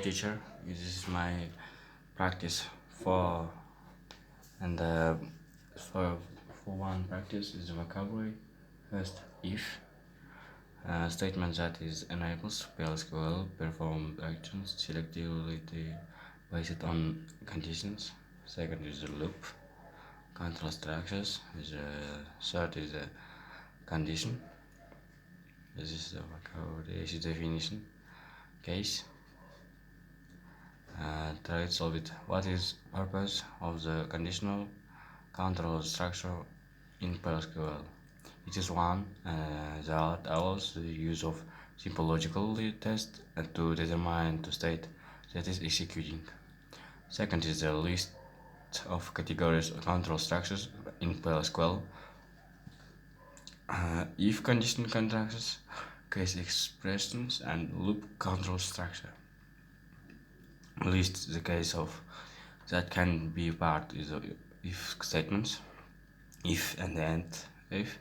teacher. This is my practice and for for one practice is vocabulary. First, if statement that is enables PLSQL perform actions selectively based on conditions. Second is the loop. Control structures is third is a condition. This is the vocabulary definition. Case. Try to solve it. What is purpose of the conditional control structure in PLSQL? It is one that allows the use of simple logical test to determine the state that is executing. Second is the list of categories of control structures in PLSQL. If condition constructors, case expressions, and loop control structure. List the case of that can be part is if statements, if and end, if,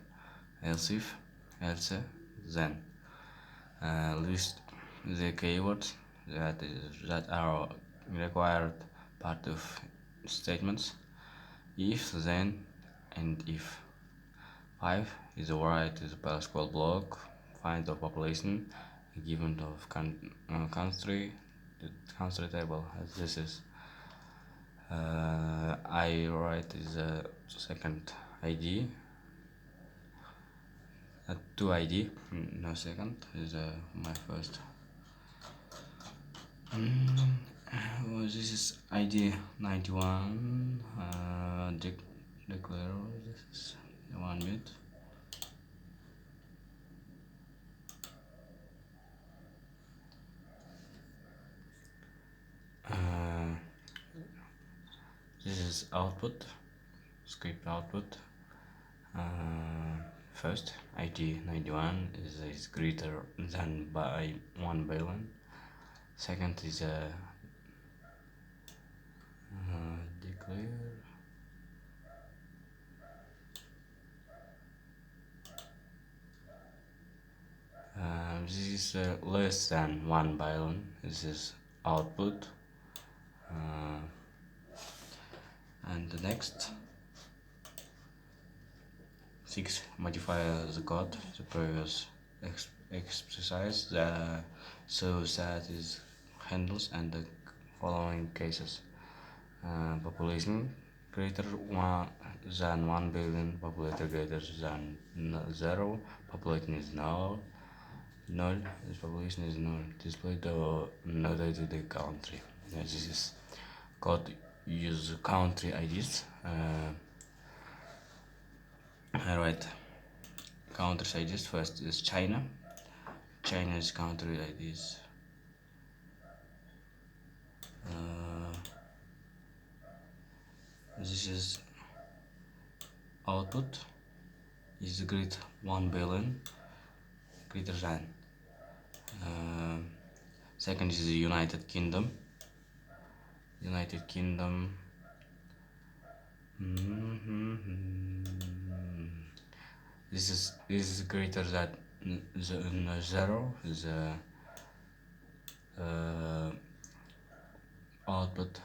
else if, else, then. List the keywords that are required part of statements, if, then, and if. 5 is the write is a PLSQL block, find the population, given of country, the country table as this is. I write is a second ID, 2 ID, no second is my first. This is ID 91. Declare this is 1 minute. This is output, script output. First, ID 91 is greater than by 1 billion. Second is declare. This is less than 1 billion. This is output. And the next 6 modify the code the previous exercise so that is handles and the following cases. Population greater than 1 billion, populator greater than 0, population is null, this population is null, display the notated the country. This is code use country IDs. I write country IDs. First is China. China's country IDs. This is output is great 1 billion greater than. Second is the United Kingdom. United Kingdom. This is greater than 0. The output.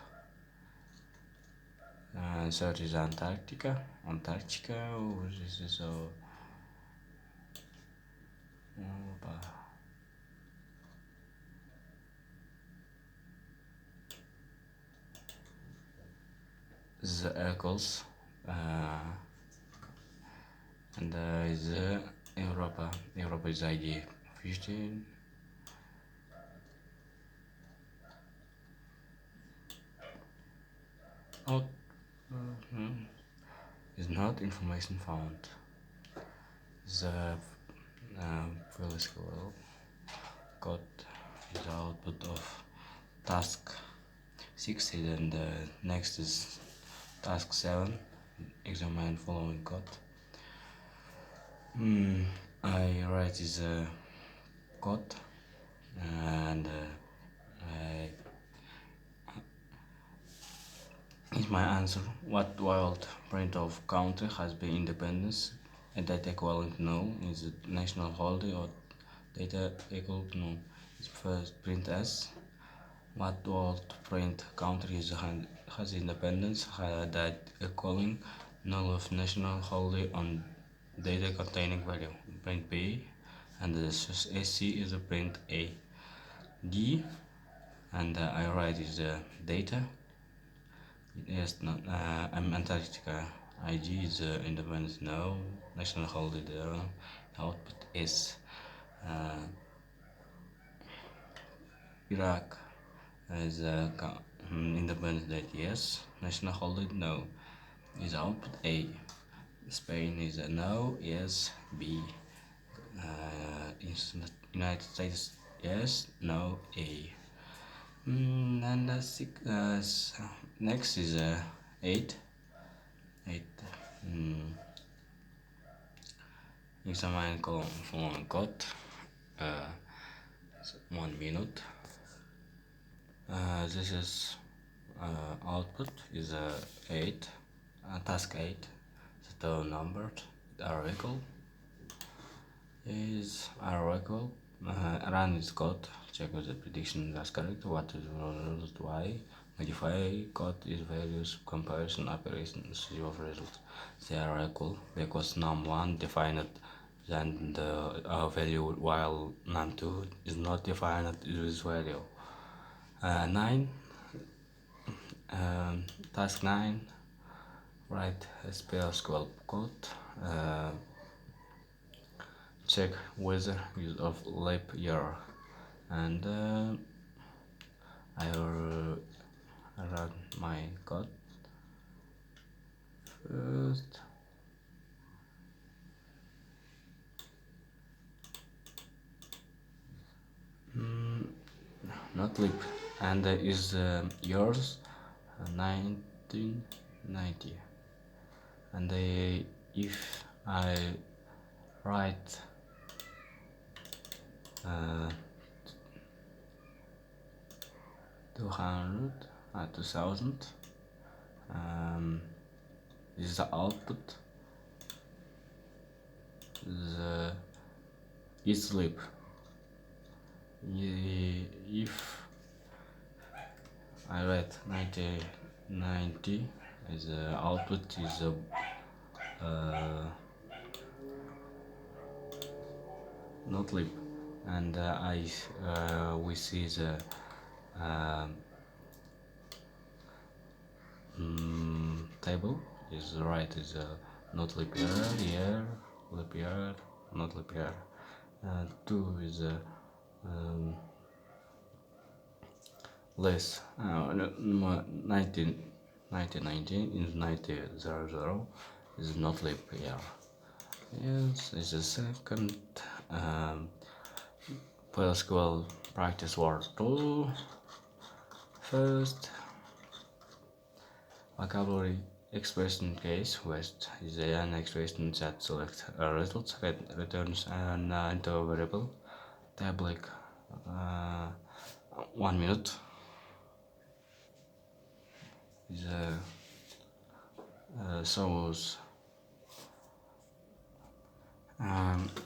Third is Antarctica. This is the equals and is Europa. Europa is ID 15. Out is not information found. The PLSQL code is the output of task 6 and next is task 7. Examine following code. I write this code and is my answer. What wild print of country has been independence and data equivalent no is the national holiday or data equal to no. It's first print as What old print countries has independence that calling null of national holiday on data containing value? Print B, and the SC is a print A. D, and I write is data. Yes, not. I'm Antarctica. IG is independence. No. National holiday. There. Output is uh, Iraq is independence date. Yes. National holiday. No. Is output A. Spain is a no. Yes. B. United States. Yes. No. A. And next is 8. 8. Examine column following code. Uh, 1 minute. This is output is 8. Task 8. The numbered article is article. Run is code. Check if the prediction is correct. What is result? Why? Modify code is values comparison operations of results. They are equal because num1 defined then the value while num2 is not defined with value. 9 task 9 write spell SQL code. Check whether use of leap year, and I will run my code first. Not leap, and is yours 1990, and if I write 200 2000, is the output the is sleep. If I write 90 is the output is not lip, and we see the table is right is not leap year, leap year, not leap year. 2 is less. 19 is 90 is not leap year. Yes, it's the second PLSQL practice word 2. First, vocabulary expression case west is an expression that selects a result returns an into a variable tab like 1 minute is shows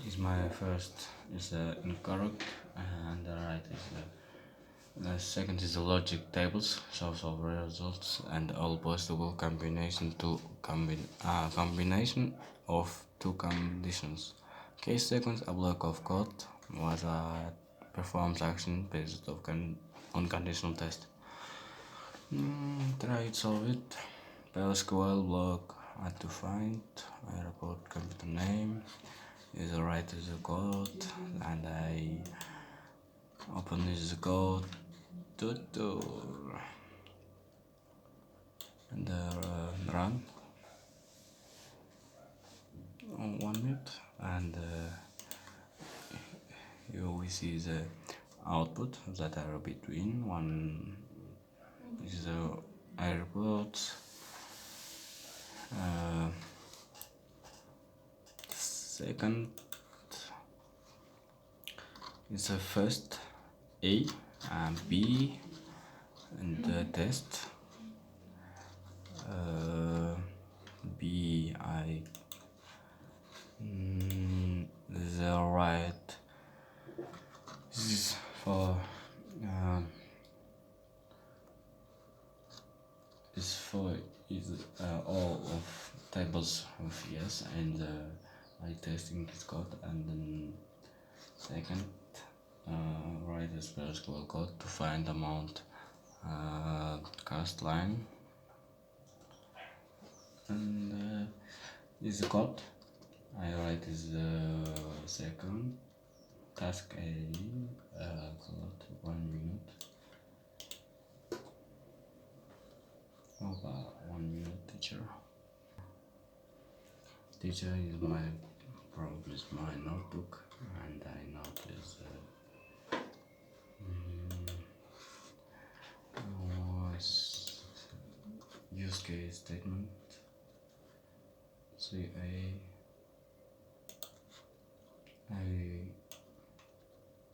is my first is incorrect, and the right is the second is the logic tables, source of results, and all possible combination of two conditions. Case sequence, a block of code was performs action based on conditional test. Try to solve it. PLSQL block had to find. I report computer name. Is write the code, and I open this code and run 1 minute, and you will see the output that are between one is the airport. Second is the first A and B and the test. B I the right. This is for This for is all of tables of yes, and I testing this code, and then second write the SQL code to find amount cast line, and is the code I write is the second task A code 1 minute. About 1 minute, teacher. Teacher is my problem is my notebook, and I notice was use case statement. So I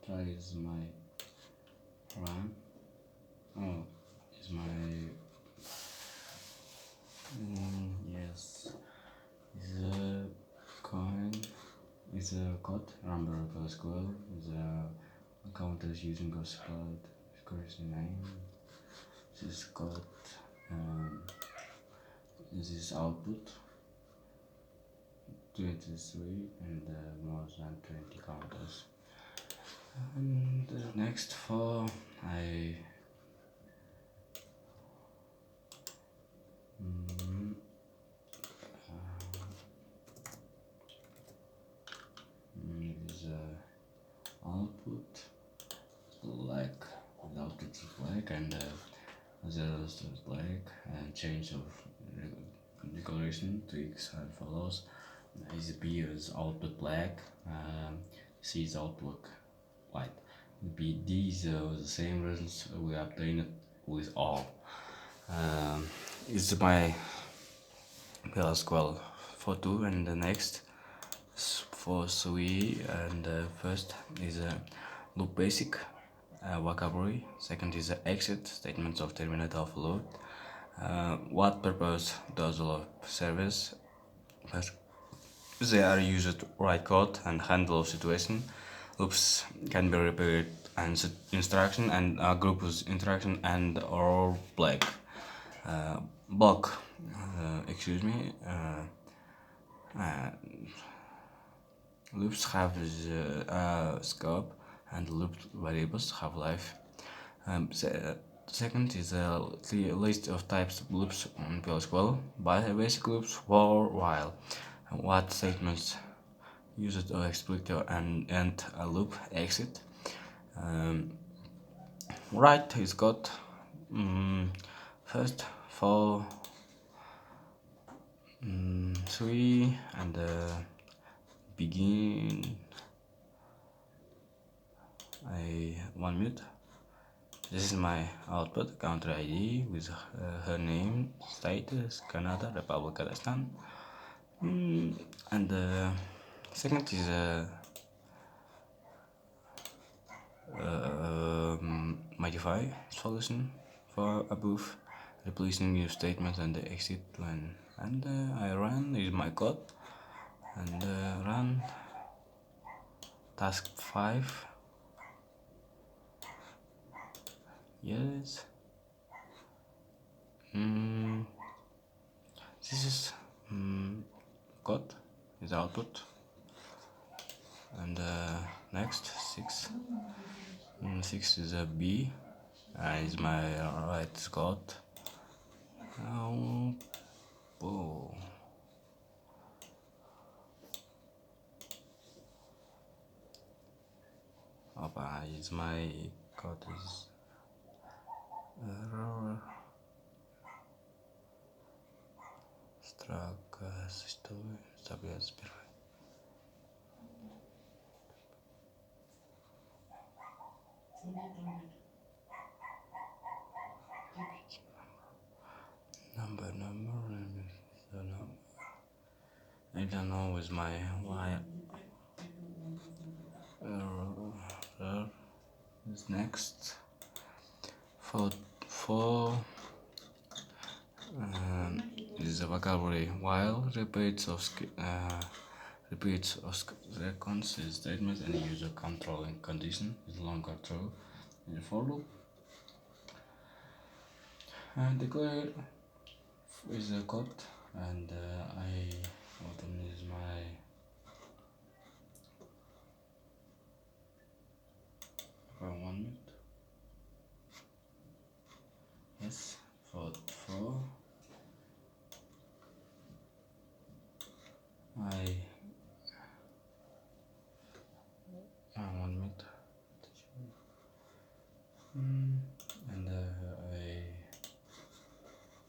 tries my run. Oh, is my yes. Is a coin. Is a code. Number of SQL. Is a counters using a code. Currency name. This code. This output. 23 and more than 20 counters. And next for I is output black without it's black, and zeros is black, and change of decoration to X and follows. Is B is output black, C is output white. B D is the same results we obtained with all. It's my PLSQL for 2, and the next for 3, and first is a loop basic vocabulary. Second is exit statements of terminate of loop. What purpose does loop service? First, they are used to write code and handle situation. Loops can be repeated and instruction and group interaction and or block. Excuse me. Loops have scope, and looped variables have life. Second is a list of types of loops on PLSQL. Basic loops for while. What statements use it to exploit and end a loop exit. Right is got first for 3, and begin I 1 minute. This is my output country ID with her name, status, Canada, Republic, Kazakhstan. And second is modify solution for above, replacing new statements and the exit line. And I run is my code, and run task 5. Yes. This is code is output, and next 6. 6 is a B, is my right code. Oh. Opa is my code is error. Строка существует сперва. Number, I don't know with my why error is next for is the vocabulary while repeats of seconds is statements and user controlling condition is longer true in for loop, and declare is a code, and I open is my for 1 minute. Yes, for 4. I 1 minute. And I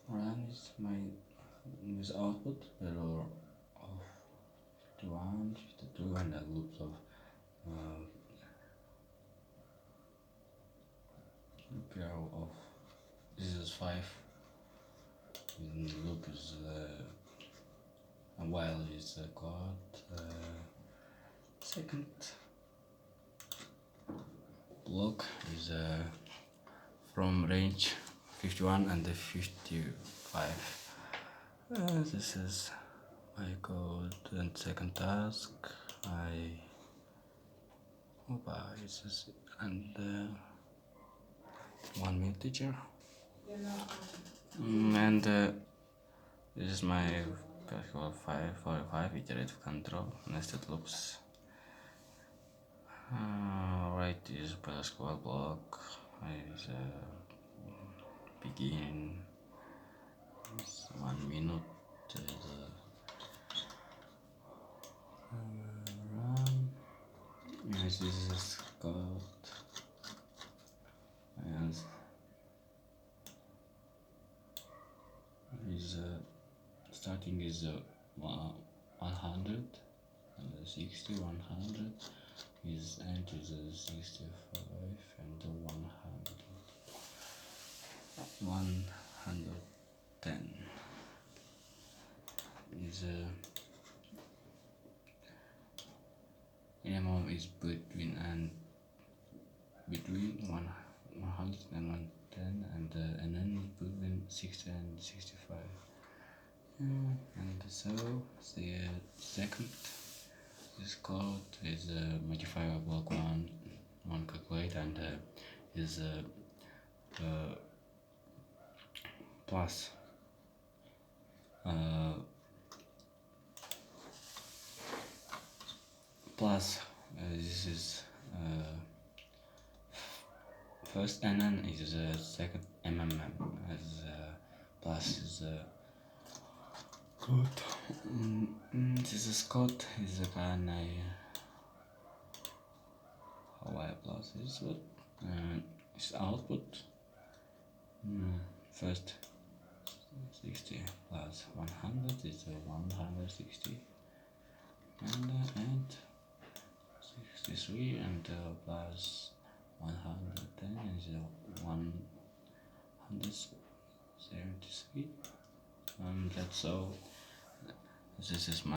run is my this output error of 51, 52, and a loop of loop arrow of this is 5. And loop is a while is code. Second block is from range 51 and 55. This is my code, and second task this is and 1 minute teacher. And this is my Pascal 545 iterative control nested loops. Right is Pascal block is begin 1 minute run. Yes, this is code, and is starting is 100 and 60, 100 is end is 65 and 110 is minimum is between 100 and 110, and then between 60 and 65. And so the second is called is modifier block one calculate, and is plus plus this is first NN is second MMM as plus is code. This is code is a kind how I plus is what is output. First 60 plus 100 is 160, and 63 and plus 110 is 173, and that's all. This is my